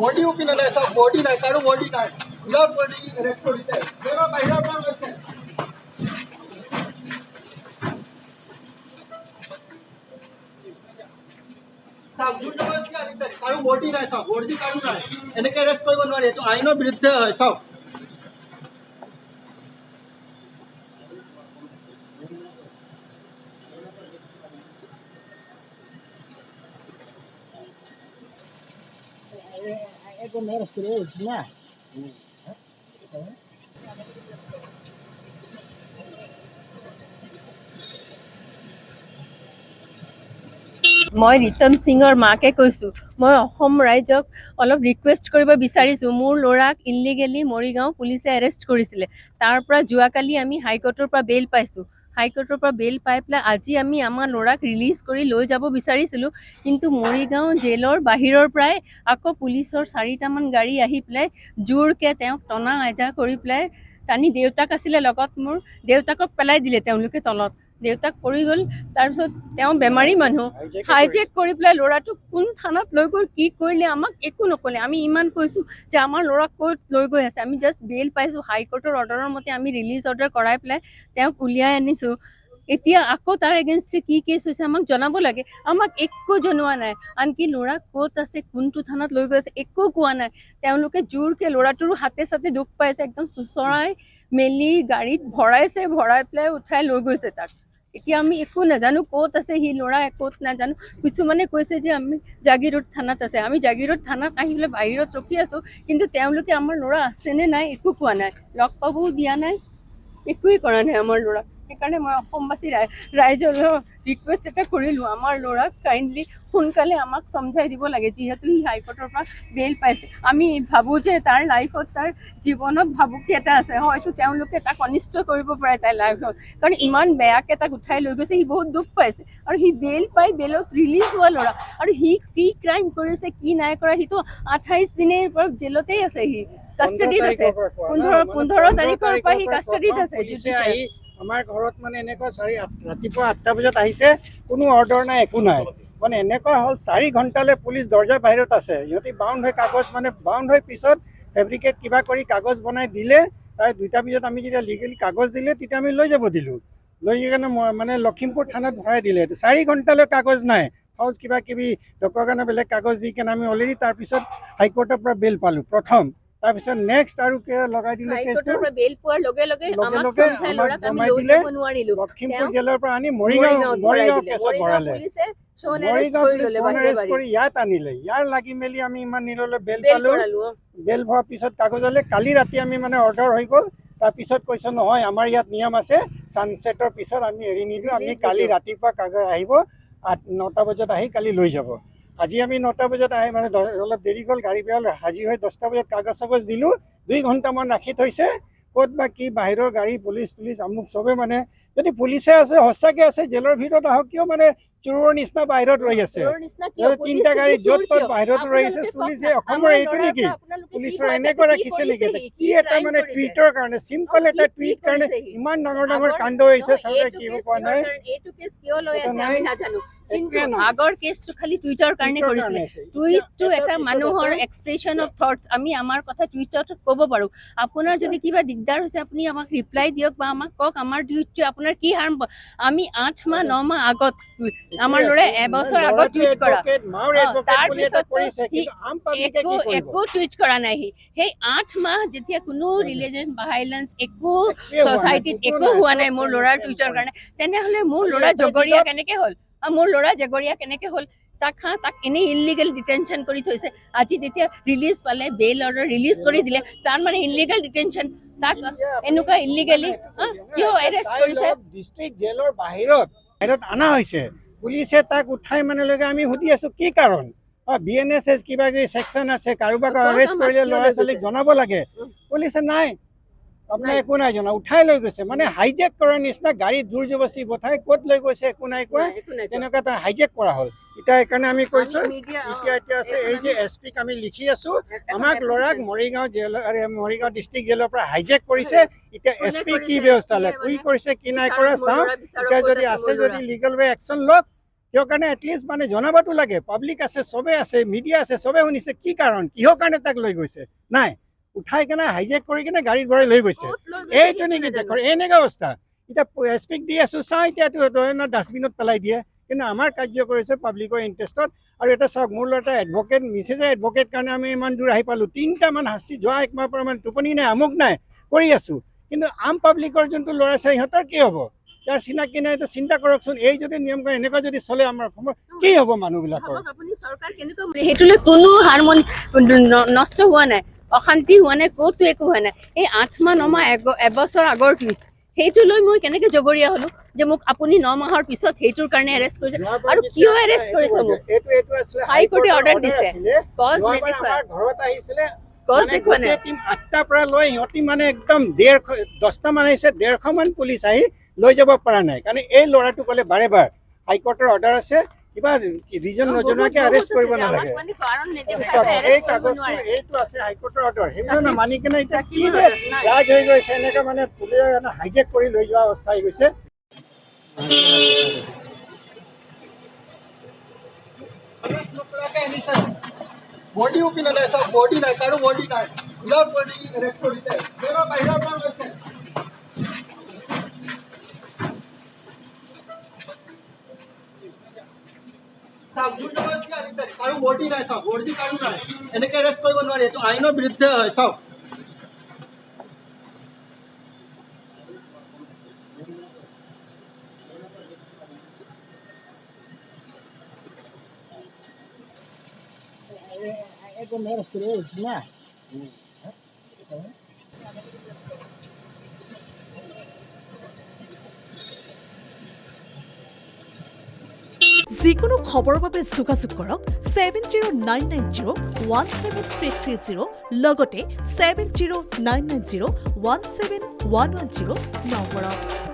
Body ওপিনে নাই চাওক body নাই কাৰো বডি নাই ইয়াৰ বডি এৰেষ্ট কৰিছে জেলৰ বাহিৰৰ পৰা লৈছে চাওক জোৰজবৰদস্তি আনিছে কাৰো বডি নাই চাওক বডি কাৰো নাই এনেকে এৰেষ্ট কৰিব নোৱাৰি এইটো আইনৰ বিৰুদ্ধে হয় চাওক Con era estrellas, ¿no? মই ৰিতম সিঙৰ মাকে কৈছোঁ মই অসম ৰাইজক অলপ ৰিকুৱেষ্ট কৰিব বিচাৰিছোঁ মোৰ ল'ৰাক ইলিগেলি মৰিগাঁও পুলিচে এৰেষ্ট কৰিছিলে তাৰ পৰা যোৱাকালি আমি হাইকোৰ্টৰ পৰা বেইল পাইছোঁ হাইকোৰ্টৰ পৰা বেইল পাই পেলাই আজি আমি আমাৰ ল'ৰাক ৰিলিজ কৰি লৈ যাব বিচাৰিছিলোঁ কিন্তু মৰিগাঁও জেলৰ বাহিৰৰ পৰাই আকৌ পুলিচৰ 4টামান গাড়ী আহি পেলাই জোৰকৈ তেওঁক টনা আজা কৰি পেলাই টানি দেউতাক আছিলে লগত মোৰ দেউতাকক পেলাই দিলে তেওঁলোকে তলত দেউতাক পৰি গ'ল তাৰপিছত তেওঁ বেমাৰী মানুহ হাইজেক কৰি পেলাই ল'ৰাটোক কোন থানাত লৈ গ'ল কি কৰিলে আমাক একো নক'লে আমি ইমান কৈছোঁ যে আমাৰ ল'ৰাক ক'ত লৈ গৈ আছে আমি জাষ্ট বেইল পাইছোঁ হাইকোৰ্টৰ অৰ্ডাৰৰ মতে আমি ৰিলিজ অৰ্ডাৰ কৰাই পেলাই তেওঁক উলিয়াই আনিছোঁ এতিয়া আকৌ তাৰ এগেইনষ্টে কি কেছ হৈছে আমাক জনাব লাগে আমাক একো জনোৱা নাই আনকি ল'ৰা ক'ত আছে কোনটো থানাত লৈ গৈ আছে একো কোৱা নাই তেওঁলোকে জোৰকৈ ল'ৰাটোৰ হাতে চাতে দুখ পাইছে একদম চুচৰাই মেলি গাড়ীত ভৰাই পেলাই উঠাই লৈ গৈছে তাক এতিয়া আমি একো নাজানো ক'ত আছে সি ল'ৰা ক'ত নাজানো কিছুমানে কৈছে যে আমি জাগিৰোড থানাত আছে আমি জাগিৰোড থানাত আহি পেলাই বাহিৰত ৰখি আছোঁ কিন্তু তেওঁলোকে আমাৰ ল'ৰা আছেনে নাই একো কোৱা নাই লগ পাবও দিয়া নাই একোৱেই কৰা নাই আমাৰ ল'ৰাক সেইকাৰণে মই অসমবাসী ৰাইজৰ ৰিকুৱেষ্ট এটা কৰিলোঁ আমাৰ ল'ৰাক কাইণ্ডলি সোনকালে আমাক সমঝাই দিব লাগে যিহেতু সি হাইকোৰ্টৰ পৰা বেইল পাইছে আমি ভাবোঁ যে তাৰ লাইফত তাৰ জীৱনত ভাবুকি এটা আছে হয়তো তেওঁলোকে তাক অনিষ্ট কৰিব পাৰে তাইৰ লাইফত কাৰণ ইমান বেয়াকৈ তাক উঠাই লৈ গৈছে সি বহুত দুখ পাইছে আৰু সি বেইল পাই বেইলত ৰিলিজ হোৱা ল'ৰা আৰু সি কি ক্ৰাইম কৰিছে কি নাই কৰা সিটো 28 দিনৰ পৰা জেলতেই আছে সি কাষ্টাডিত আছে 15 তাৰিখৰ পৰা সি কাষ্টাডিত আছে আমাৰ ঘৰত মানে এনেকুৱা ৰাতিপুৱা 8টা বজাত আহিছে কোনো অৰ্ডাৰ নাই একো নাই মানে এনেকুৱা হ'ল 4 ঘণ্টালৈ পুলিচ দৰ্জা বাহিৰত আছে সিহঁতি বাউণ্ড হৈ কাগজ মানে বাউণ্ড হৈ পিছত ফেব্ৰিকেট কিবা কৰি কাগজ বনাই দিলে তাই 2টা বজাত আমি যেতিয়া লিগেলি কাগজ দিলে তেতিয়া আমি লৈ যাব দিলোঁ লৈ কিনে মানে লখিমপুৰ থানাত ভৰাই দিলে 4 ঘণ্টালৈ কাগজ নাই ফলছ কিবা কিবি ডক্টৰৰ কাৰণে বেলেগ কাগজ দি কিনে আমি অলৰেডি তাৰপিছত হাইকোৰ্টৰ পৰা বেইল পালোঁ প্ৰথম তাৰপিছত নেক্সট আৰু লগাই দিলে কেছটো বেইল পোৱাৰ লগে লগে আমাক জমাই দিলে লখিমপুৰ জেলৰ পৰা আনি মৰিগাঁও কেছত ভৰালে কৰি ইয়াত আনিলে ইয়াৰ লাগি মেলি আমি ইমান নিৰলৈ বেইল পালোঁ বেইল ভৰাৰ পিছত কাগজ হ'লে কালি ৰাতি আমি মানে অৰ্ডাৰ হৈ গ'ল তাৰপিছত কৈছে নহয় আমাৰ ইয়াত নিয়ম আছে ছানছেটৰ পিছত আমি এৰি নিদিওঁ আমি কালি ৰাতিপুৱা কাগজ আহিব 9টা বজাত আহি কালি লৈ যাব আজি আমি 9টা বজাত আহি মানে অলপ দেৰি গ'ল গাড়ী বেয়া হাজিৰ হৈ 10টা বজাত কাগজ চাগজ দিলোঁ 2 ঘণ্টামান ৰাখি থৈছে ক'ত বা কি বাহিৰৰ গাড়ী পুলিচ আমুক চবে মানে যদি পুলিচে আছে সঁচাকৈ আছে জেলৰ ভিতৰত আহক কিয় মানে চোৰৰ নিচিনা বাহিৰত ৰৈ আছে 3টা গাড়ী য'ত ত'ত বাহিৰত ৰৈ আছে পুলিচে অসমৰ এইটো নেকি পুলিচৰ এনেকুৱা ৰাখিছে নেকি কি এটা মানে টুইটৰ কাৰণে চিম্পল এটা টুইট কাৰণে ইমান ডাঙৰ কাণ্ড হৈছে চৰকাৰে কি পোৱা নাই এইটো কেছ কিয় লৈ আছে আমি নাজানো কিন্তু আগৰ কেছটো খালি টুইটাৰ কাৰণে কৰিছিলে টুইটটো এটা মানুহৰ এক্সপ্ৰেছন অফ থটছ আমি আমাৰ কথা টুইটাৰত ক'ব পাৰোঁ আপোনাৰ যদি কিবা দিগদাৰ হৈছে আপুনি আমাক ৰিপ্লাই দিয়ক বা আমাক কওক আমাৰ টুইটটো আপোনাৰ কি হাৰ্ম আমি 8 মাহ 9 মাহ আগত আমাৰ ল'ৰাই এবছৰ আগত টুইট কৰা তাৰপিছত একো টুইট কৰা নাই সেই 8 মাহ যেতিয়া কোনো ৰিলিজন ভাইলেঞ্চ একো ছ'চাইটিত একো হোৱা নাই মোৰ ল'ৰাৰ টুইটৰ কাৰণে তেনেহ'লে মোৰ ল'ৰা জগৰীয়া কেনেকৈ হ'ল তাক এনেই ইলিগেল ডিটেনশ্যন কৰি থৈছে আজি যেতিয়া ৰিলিজ পালে বেইল অৰ্ডাৰ ৰিলিজ কৰি দিলে তাৰ মানে ইলিগেল ডিটেনশ্যন তাক এনেকুৱা ইলিগেলি কিয় এৰেষ্ট কৰিছে ডিষ্ট্ৰিক্ট জেলৰ বাহিৰত আনা হৈছে পুলিচে তাক উঠাই মানে লৈকে আমি সুধি আছোঁ কি কাৰণ BNSS কিবা কিবি ছেকশ্যন আছে কাৰোবাক এৰেষ্ট কৰিলে ল'ৰা ছোৱালীক জনাব লাগে পুলিচে নাই আপোনাৰ একো নাই জনা উঠাই লৈ গৈছে মানে হাইজেক কৰাৰ নিচিনা গাড়ীত জোৰ জবস্তি পঠাই ক'ত লৈ গৈছে একো নাই কোৱা তেনেকুৱা এটা হাইজেক কৰা হ'ল এতিয়া সেইকাৰণে আমি কৈছোঁ এতিয়া আছে এই যে এছপিক আমি লিখি আছোঁ আমাক ল'ৰাক মৰিগাঁও জেল মৰিগাঁও ডিষ্ট্ৰিক্ট জেলৰ পৰা হাইজেক কৰিছে এতিয়া এছপি কি ব্যৱস্থা লয় কি কৰিছে কি নাই কৰা চাওঁ এতিয়া যদি আছে যদি লিগেল ৱে একশ্যন লওক কিয় কাৰণে এটলিষ্ট মানে জনাবতো লাগে পাব্লিক আছে চবে আছে মিডিয়া আছে চবে শুনিছে কি কাৰণ কিহৰ কাৰণে তাক লৈ গৈছে নাই উঠাই কেনে হাইজেক কৰি কেনে গাড়ীত ভৰাই লৈ গৈছে এইটো নেকি দেশৰ এনেকুৱা অৱস্থা এতিয়া এছপিক দি আছোঁ চাওঁ এতিয়াতো ডাষ্টবিনত পেলাই দিয়ে কিন্তু আমাৰ কাৰ্য কৰিছে পাব্লিকৰ ইণ্টাৰেষ্টত আৰু এটা চাওক মোৰ ল'ৰা এডভকেট মিছেজে এডভকেট কাৰণে আমি ইমান দূৰ আহি পালোঁ 3টামান শাস্তি যোৱা একমাহৰ পৰা মানে টোপনি নাই আমুক নাই কৰি আছোঁ কিন্তু আম পাব্লিকৰ যোনটো ল'ৰা আছে সিহঁতৰ কি হ'ব যাৰ চিনাকি নাই এইটো চিন্তা কৰকচোন এই যদি নিয়ম কৰে এনেকুৱা যদি চলে আমাৰ অসমত কি হ'ব মানুহবিলাকৰ সেইটোলৈ কোনো হাৰমনি নষ্ট হোৱা নাই অশান্তি হোৱা নাই ক'তো একো হোৱা নাই এই 8 মাহ 9 মাহ এবছৰ আগৰ টুইট সেইটো লৈ মই কেনেকে জগৰীয়া হলো যে মোক আপুনি 9 মাহৰ পিছত সেইটোৰ কাৰণে এৰেষ্ট কৰিছে আৰু কিয় এৰেষ্ট কৰিছে মোক হাইকোৰ্টে অৰ্ডাৰ দিছে কজ নেদেখুৱাই ঘৰত আহিছিলে কজ দেখুৱা নাই টিম 8টাৰ পৰা লৈ সিহঁতি মানে একদম 10টা মান আহিছে 150 মান পুলিচ আহি লৈ যাব পৰা নাই কাৰণ এই ল'ৰাটো ক'লে বাৰে বাৰ হাইকোৰ্টৰ অৰ্ডাৰ আছে কিবা ৰিজন নজনোৱাকে এৰেষ্ট কৰিব নালাগে এই কাগজটো এইটো আছে হাইকোৰ্টৰ অৰ্ডাৰ সেইবোৰ মানি কেনে এতিয়া কি যে ৰাজ হৈ গৈছে এনেকৈ মানে পুলিচে হাইজেক কৰি লৈ যোৱা অৱস্থা হৈ গৈছে বডি উপিনে নাই চাওক বডি নাই কাৰো বডি নাই উইদাউট বডি এৰেষ্ট কৰিছে জেলৰ বাহিৰৰ পৰা গৈছে চাওক জোৰ জবৰদস্তি আনিছে কাৰো বডি নাই চাওক বডি কাৰো নাই এনেকে এৰেষ্ট কৰিব নোৱাৰি এইটো আইনৰ বিৰুদ্ধে হয় চাওক যিকোনো খবৰৰ বাবে যোগাযোগ কৰক 7099017330 লগতে 7099017110 নম্বৰত